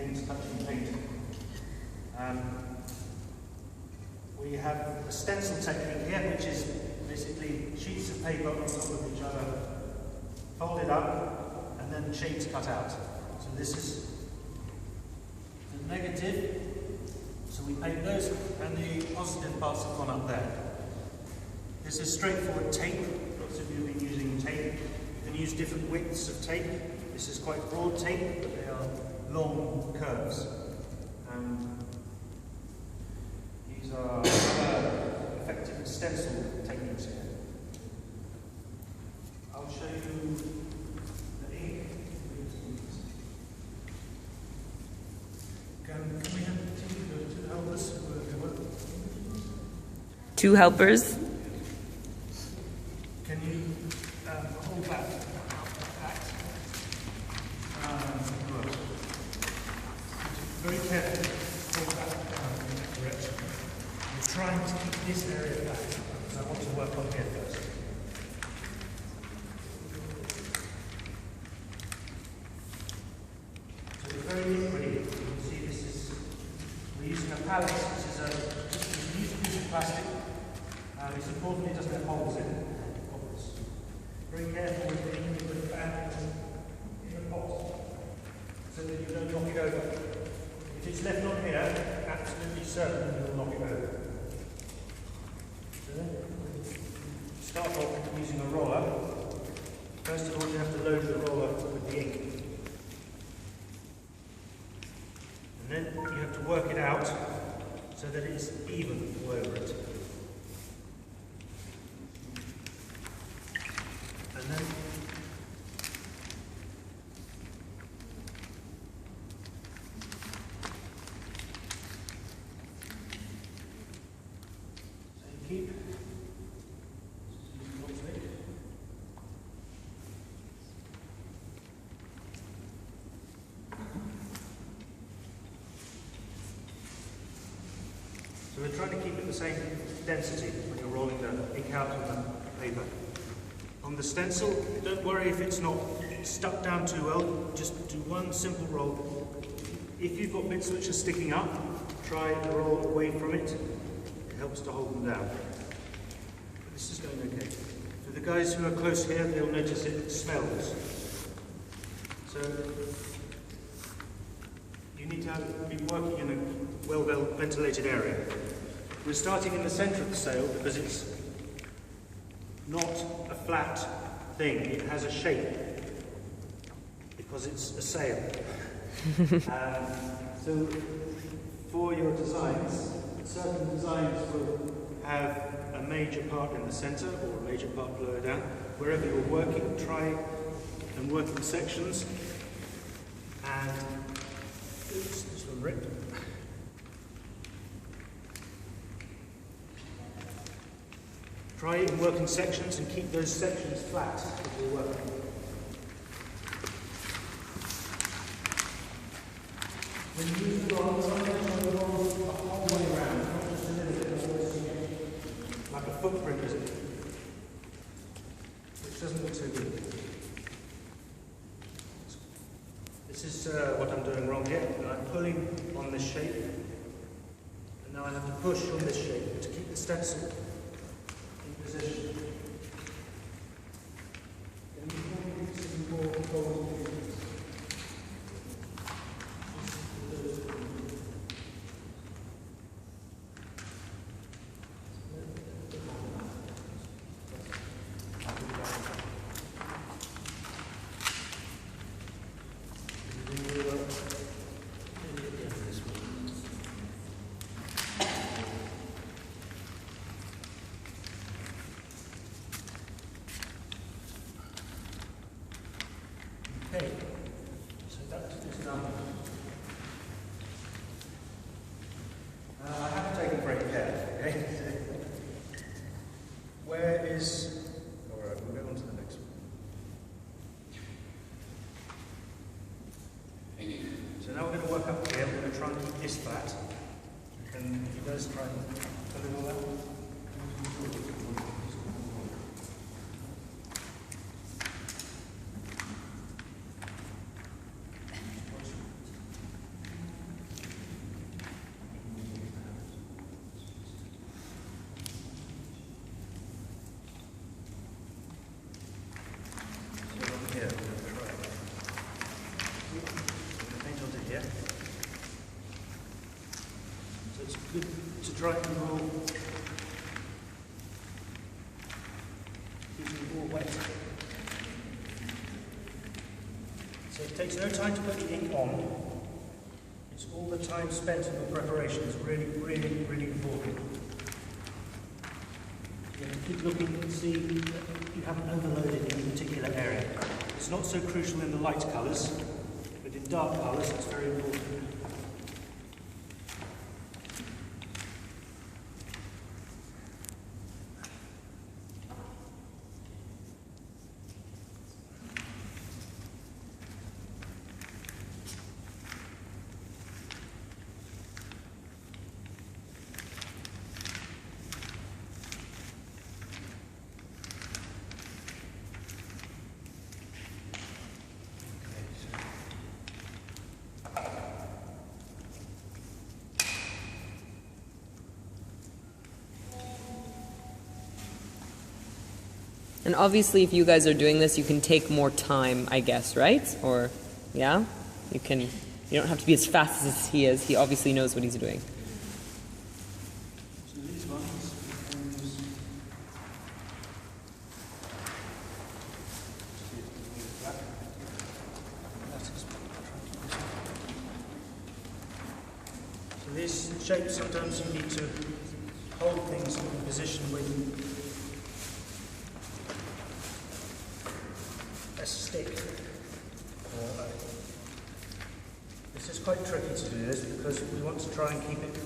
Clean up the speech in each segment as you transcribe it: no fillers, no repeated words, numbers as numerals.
things touching paint. We have a stencil technique here, which is basically sheets of paper on top of each other, folded up, and then shapes cut out. So this is the negative, so we paint those, and the positive parts have gone up there. This is straightforward tape. Lots of you have been using tape. You can use different widths of tape. This is quite broad tape, but they are long curves. These are effective stencil techniques here. I'll show you the ink. Can we have two helpers? Two helpers. Can you hold that? Very carefully hold that in that direction. We're trying to keep this area back, because I want to work on here first. So we're very liquidy. You can see this is, we're using a palette, which is just a used piece of plastic. It's important it doesn't have holes in it. Very careful with the ink, you put it back in the pot, so that you don't knock it over. If it's left on here, absolutely certain you'll knock it over. So start off using a roller. First of all, you have to load the roller with the ink. And then you have to work it out so that it's even all over it. And then keep so we're trying to keep it the same density when you're rolling the ink out on the paper. On the stencil, don't worry if it's not stuck down too well, just do one simple roll. If you've got bits which are sticking up, try to roll away from it. It helps to hold them down. But this is going okay. For the guys who are close here, they'll notice it smells. So you need to be working in a well-ventilated area. We're starting in the centre of the sail because it's not a flat thing, it has a shape because it's a sail. So for your designs, certain designs will have a major part in the centre or a major part lower down. Wherever you're working, try and work in sections. And oops, this one ripped. Try and work in sections and keep those sections flat as you're working. When you use the roll, try and make the roll the whole way around, not just a little bit, like a footprint, is it? Which doesn't look so good. This is what I'm doing wrong here. I'm pulling on this shape, and now I have to push on this shape to keep the stencil in position. Can you put some more gold? Okay, so that is done. I have to take a break there, okay? Where is... Alright, we'll go on to the next one. So now we're going to work up here, we're going to try and keep this flat. And you guys try and fill in all that. good to dry it all. Keep it all wet. So it takes no time to put the ink on. It's all the time spent in the preparation is really, really, really important. Keep looking and see that you haven't overloaded any particular area. It's not so crucial in the light colours, but in dark colours it's very important. And obviously, if you guys are doing this, you can take more time, I guess, right? Or, yeah? You don't have to be as fast as he is. He obviously knows what he's doing. So these ones we can use. So these shapes, sometimes you need to hold things in a position where you a stick. This is quite tricky to do this because we want to try and keep it,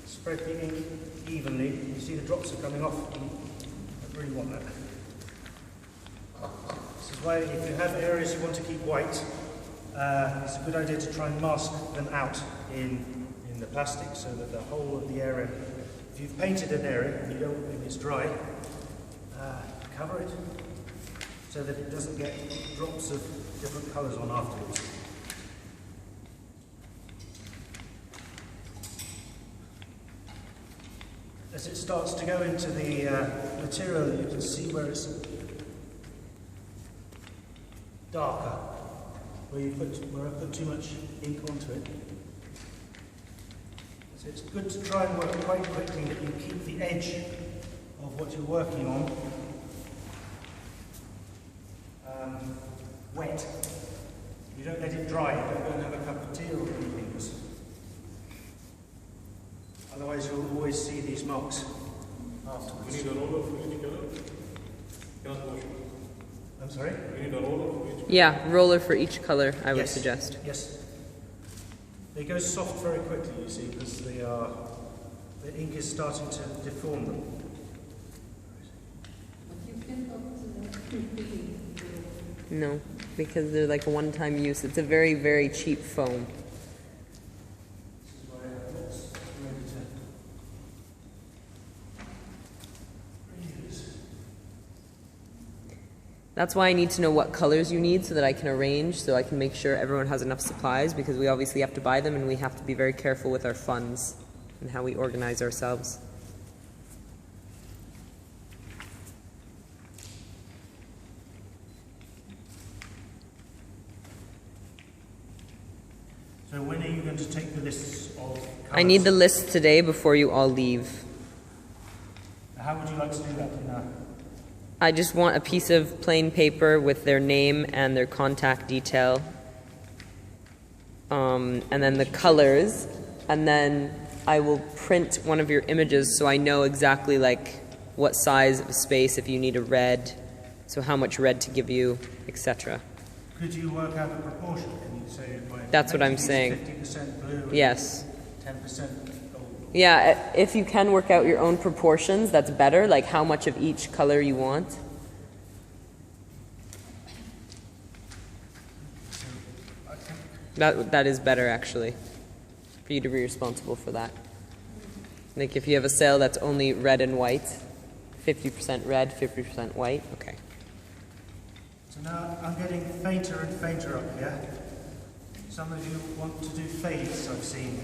spread the ink evenly. You see the drops are coming off. I don't really want that. This is why if you have areas you want to keep white, it's a good idea to try and mask them out in the plastic so that the whole of the area, if you've painted an area and you don't think it's dry, cover it, so that it doesn't get drops of different colours on afterwards. As it starts to go into the material, you can see where it's darker, where I put too much ink onto it. So it's good to try and work quite quickly that you keep the edge of what you're working on wet. You don't let it dry, you don't go and have a cup of tea or anything. Otherwise you'll always see these marks afterwards. We need a roller for each color? Cannot wash. I'm sorry? We need a roller for each color? Yeah, roller for each color, I would Yes. suggest. Yes. They go soft very quickly, you see, because the ink is starting to deform them. No, because they're like a one-time use. It's a very, very cheap foam. That's why I need to know what colors you need so that I can arrange, so I can make sure everyone has enough supplies, because we obviously have to buy them and we have to be very careful with our funds and how we organize ourselves. So when are you going to take the lists of colours? I need the list today before you all leave. How would you like to do that? I just want a piece of plain paper with their name and their contact detail, and then the colors, and then I will print one of your images so I know exactly like what size of space, if you need a red, so how much red to give you, etc. Could you work out the proportion? Can you say That's what I'm saying. 50% blue? Yes. 10% gold? Yeah, if you can work out your own proportions, that's better, like how much of each color you want. That is better, actually, for you to be responsible for that. Like if you have a sale that's only red and white, 50% red, 50% white, okay. So now I'm getting fainter and fainter up here. Some of you want to do fades, I've seen.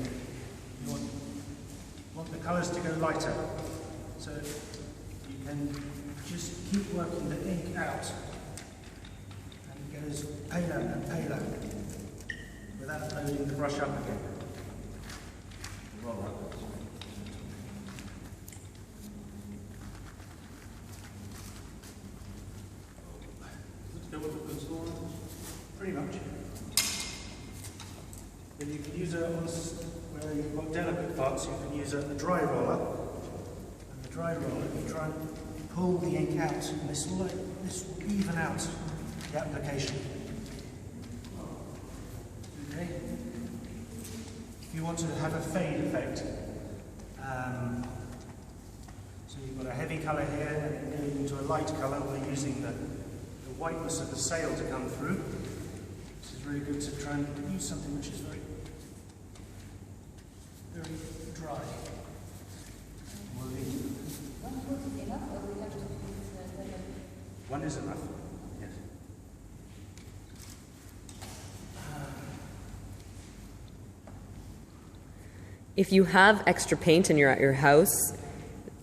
You want the colours to go lighter. So you can just keep working the ink out. And it goes paler and paler without loading the brush up again. Then you can use where you've got delicate parts, you can use a dry roller. And the dry roller, you try and pull the ink out, and this will even out the application. Okay? If you want to have a fade effect, so you've got a heavy colour here and going into a light colour, we're using the whiteness of the sail to come through. This is really good to try and use something which is very dry. One is enough. Yes. If you have extra paint and you're at your house,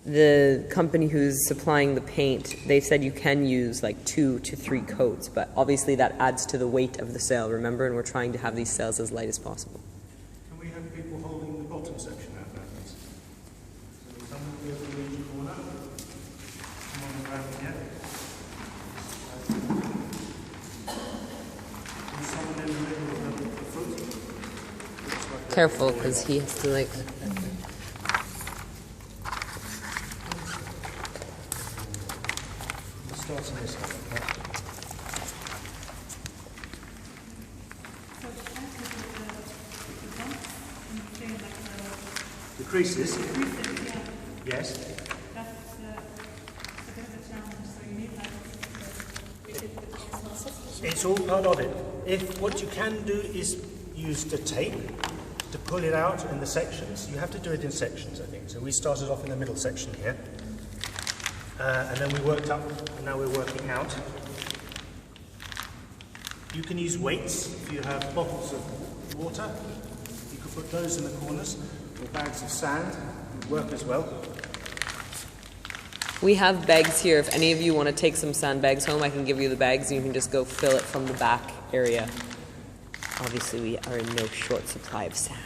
the company who's supplying the paint, they've said you can use like 2 to 3 coats, but obviously that adds to the weight of the sail, remember? And we're trying to have these sails as light as possible. Can we have people holding the bottom section out there, please? So someone will be able to reach the corner. Come on around here. And someone in the middle of the foot. Careful, because he has to like... Starting this up. The creases? Yes. It's all part of it. If what you can do is use the tape to pull it out in the sections. You have to do it in sections, I think. So we started off in the middle section here. And then we worked up, and now we're working out. You can use weights if you have bottles of water. You can put those in the corners, or bags of sand, would work as well. We have bags here. If any of you want to take some sandbags home, I can give you the bags and you can just go fill it from the back area. Obviously, we are in no short supply of sand.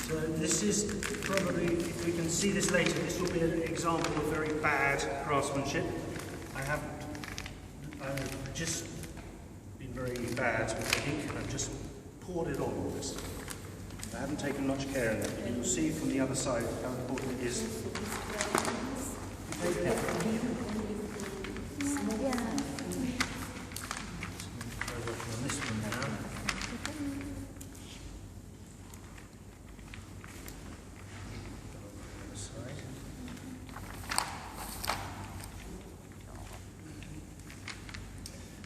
So this is probably, if we can see this later, this will be an example of very bad craftsmanship. I've just been very bad with the ink and I've just poured it on all this. I haven't taken much care in that, but you'll see from the other side how important it is. On this one now.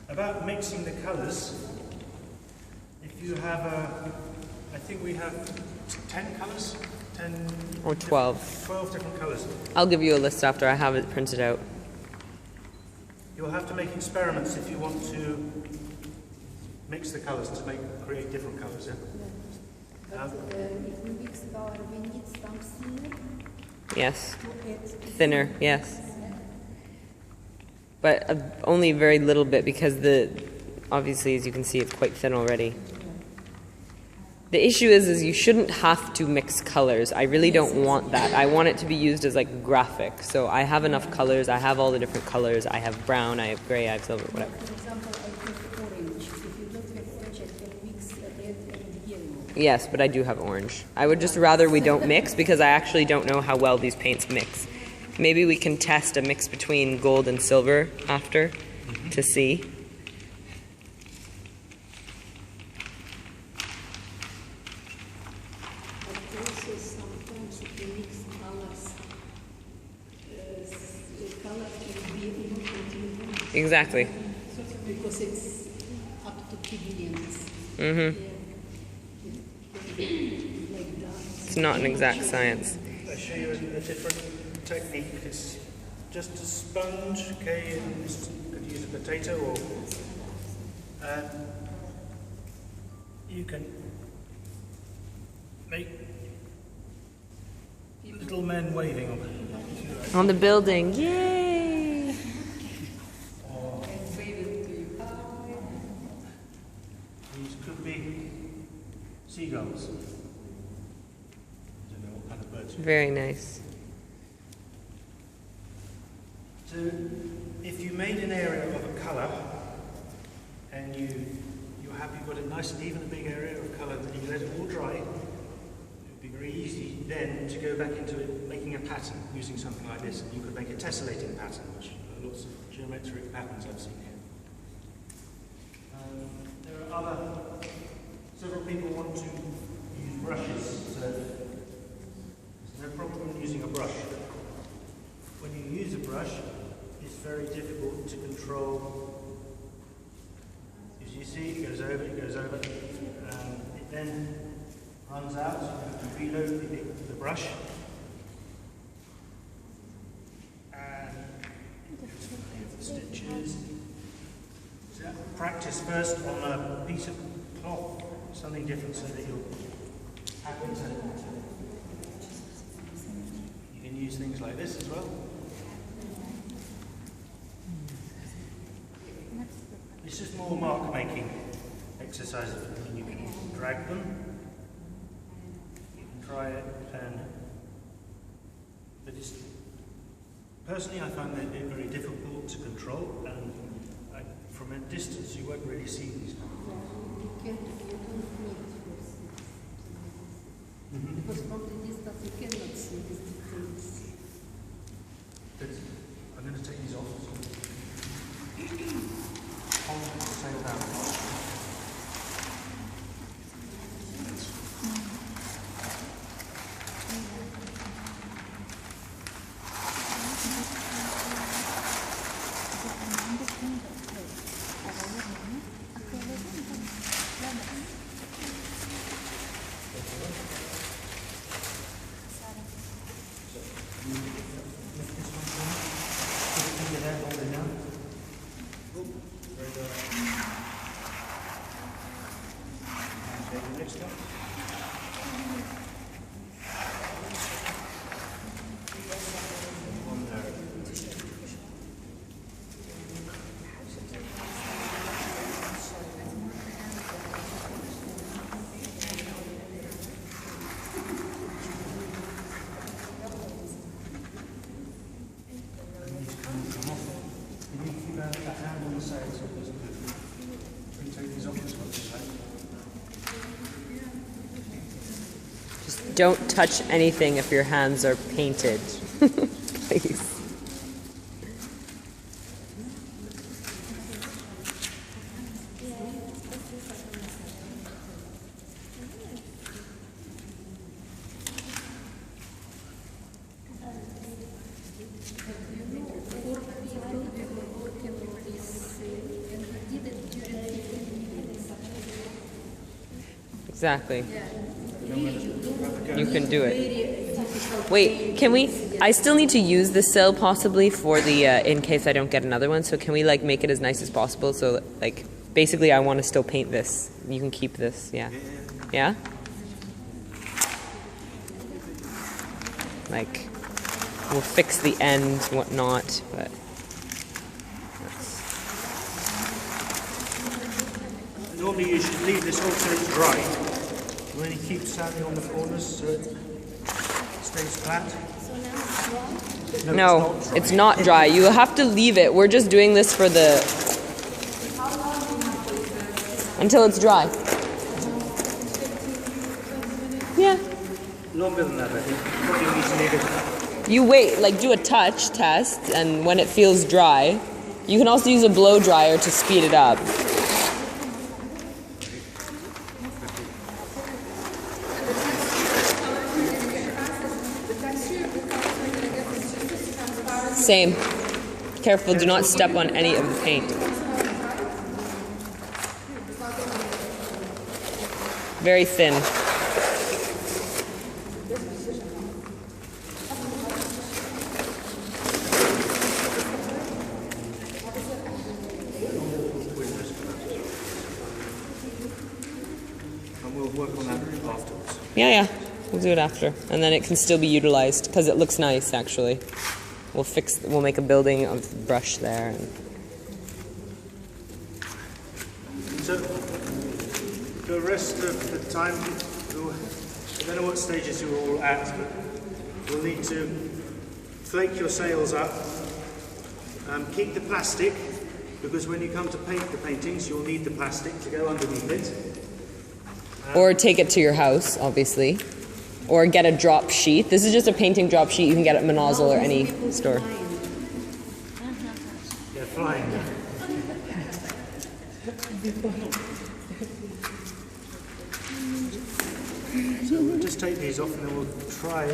About mixing the colours, if you have I think we have 10 colours? 10 Or 12. 12 different colours. I'll give you a list after I have it printed out. You'll have to make experiments if you want to mix the colours to create different colours, yeah? If we mix color, we need some thinner Yes. to add. Thinner, yes. But only very little bit because obviously, as you can see, it's quite thin already. The issue is you shouldn't have to mix colors. I really don't want that. I want it to be used as like graphic. So I have enough colors. I have all the different colors. I have brown, I have gray, I have silver, whatever. For example, I have orange. If you don't have orange, I can mix red and yellow. Yes, but I do have orange. I would just rather we don't mix because I actually don't know how well these paints mix. Maybe we can test a mix between gold and silver after to see. But also sometimes if you mix colors, colors can be not continuous. Exactly. Because it's up to pigments. Mm-hmm. Like that. It's not an exact science. I'll show you a different technique. It's just a sponge, okay, and you could use a potato or you can make little men waving on it. On the building. Yay! These could be seagulls. I don't know what kind of birds. Very nice. So, if you made an area of a colour and you're happy you've got a nice and even big area of colour, then you let it all dry, it would be very easy then to go back into it, making a pattern using something like this. And you could make a tessellating pattern, which are lots of geometric patterns I've seen here. There are several people want to use brushes, so there's no problem in using a brush. When you use a brush, it's very difficult to control. As you see, it goes over, it then runs out, so you have to reload the brush. And the stitches. So practice first on a piece of cloth, something different, so that you'll happy to. You can use things like this as well. This is more mark making exercises. You can drag them, you can try it, but personally I find that they're very difficult to control, and from a distance you won't really see these kind of things. Because from the distance you cannot see these details. But I'm going to take these off. Hold the same down. Just don't touch anything if your hands are painted. Please. Yeah. Exactly. You can do it. Wait, can we? I still need to use this cell possibly for the in case I don't get another one. So can we like make it as nice as possible? So like basically, I want to still paint this. You can keep this. Yeah. Yeah. Like we'll fix the end, whatnot, but. Normally you should leave this also dry. You only keep sanding on the corners so it stays flat. No, it's not dry. You have to leave it. We're just doing this for the... until it's dry. Yeah. Longer than that, I think. Probably need to leave it. You wait, like do a touch test, and when it feels dry, you can also use a blow dryer to speed it up. Same. Careful, do not step on any of the paint. Very thin. And we'll work on that afterwards. Yeah, yeah. we'll do it after, and then it can still be utilized because it looks nice. Actually, we'll make a building of brush there. So the rest of the time, I don't know what stages you're all at, but you'll need to flake your sails up. Keep the plastic, because when you come to paint the paintings, you'll need the plastic to go underneath it. Or take it to your house, obviously. Or get a drop sheet. This is just a painting drop sheet you can get at Manazil or any store. They're flying. So we'll just take these off and then we'll try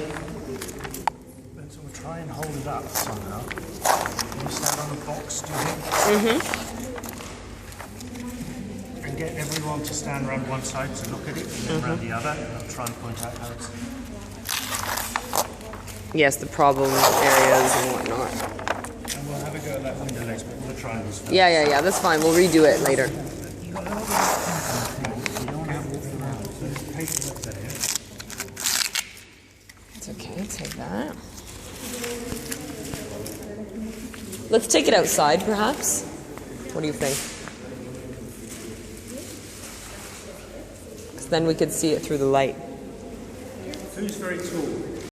and hold it up somehow. Can you stand on the box, do you think? And get everyone to stand around one side to look at it, and then around the other, and I'll try and point out how it's... Yes, the problem areas and whatnot. And we'll have a go at that window next, but we'll try this first. Yeah, that's fine. We'll redo it later. You don't want to have it all around, so there's paper there. It's okay, take that. Let's take it outside, perhaps. What do you think? Because then we could see it through the light. Who's very tall?